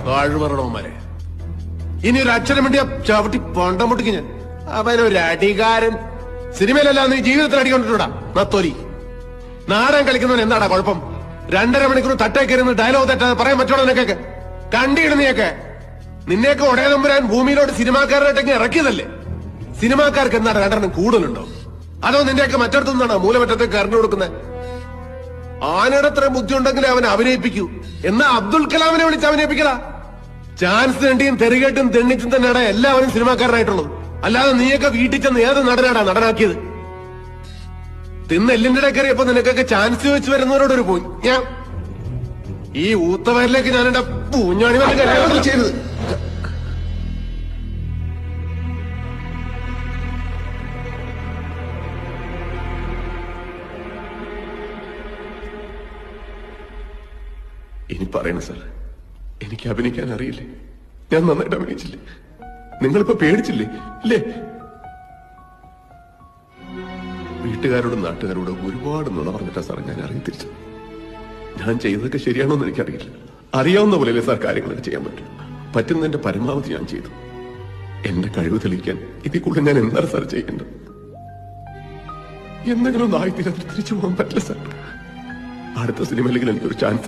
താഴ്വരണവന്മാരെ ഇനി ഒരു അക്ഷരം വേണ്ടിയ ചവിട്ടി പണ്ടം മുട്ടിക്ക് ഞാൻ. അവനൊരു അടികാരൻ. സിനിമയിലല്ല നീ ജീവിതത്തിൽ അടികൊണ്ടിട്ടുണ്ടാ നത്തോലി. നാടൻ കളിക്കുന്നവൻ എന്താടാ കുഴപ്പം? 2.5 മണിക്കൂർ തട്ടേ കയറുന്ന ഡയലോഗ് തെറ്റാതെ പറയാൻ പറ്റുള്ളൂ നിനക്കൊക്കെ. കണ്ടിടും നീയൊക്കെ. നിന്നെയൊക്കെ ഒടയനമ്പുരാൻ ഭൂമിയിലോട്ട് സിനിമാക്കാരായിട്ടൊക്കെ ഇറക്കിയതല്ലേ. സിനിമാക്കാർക്ക് എന്താണ് 2 കൂടുതലുണ്ടോ? അതോ നിന്റെയൊക്കെ മറ്റടുത്തുനിന്നാണോ മൂലമറ്റത്തേക്ക് കറണ്ട് കൊടുക്കുന്നത്? ആനയുടെ അത്ര ബുദ്ധി ഉണ്ടെങ്കിൽ അവൻ അഭിനയിപ്പിക്കൂ. എന്നാ അബ്ദുൽ കലാമിനെ വിളിച്ച് അഭിനയിപ്പിക്കടാ. ചാൻസ് തെണ്ടിയും തെറികേട്ടും തെണ്ണിച്ചും തന്നെയാണ് എല്ലാവരും സിനിമാക്കാരനായിട്ടുള്ളത്. അല്ലാതെ നീയൊക്കെ വീട്ടിൽ ചെന്ന് ഏത് നടനാടാ നടനാക്കിയത്? തിന്ന് എല്ലിന്റെ ഇടക്കറിയപ്പോ നിനക്കൊക്കെ ചാൻസ് വെച്ച് വരുന്നവരോടൊരു പോയി. ഞാൻ ഈ ഊത്തവരിലേക്ക് ഞാൻ എന്റെ പൂഞ്ഞാണി കല്യാണം ചെയ്തത്. ഇനി പറയണ സാർ, എനിക്ക് അഭിനയിക്കാൻ അറിയില്ലേ? ഞാൻ നന്നായിട്ട് അഭിനയിച്ചില്ലേ? നിങ്ങളിപ്പോ പേടിച്ചില്ലേ ഇല്ലേ? വീട്ടുകാരോടും നാട്ടുകാരോടും ഒരുപാട് നുണ പറഞ്ഞിട്ടാ സാർ ഞാൻ അറിയത്തിരിച്ചു. ഞാൻ ചെയ്തതൊക്കെ ശരിയാണോ എന്ന് എനിക്കറിയില്ല. അറിയാവുന്ന പോലെയല്ലേ സാർ കാര്യങ്ങളൊക്കെ ചെയ്യാൻ പറ്റും. പറ്റുന്നതിന്റെ പരമാവധി ഞാൻ ചെയ്തു. എന്റെ കഴിവ് തെളിയിക്കാൻ ഇതിൽ കൂടുതൽ ഞാൻ എന്താണ് സാർ ചെയ്യേണ്ടത്? എന്തെങ്കിലും ഒന്ന് ആയിത്തീരാൻ തിരിച്ചു പോകാൻ പറ്റില്ല സാർ. അടുത്ത സിനിമയിലെങ്കിലും എനിക്കൊരു ചാൻസ്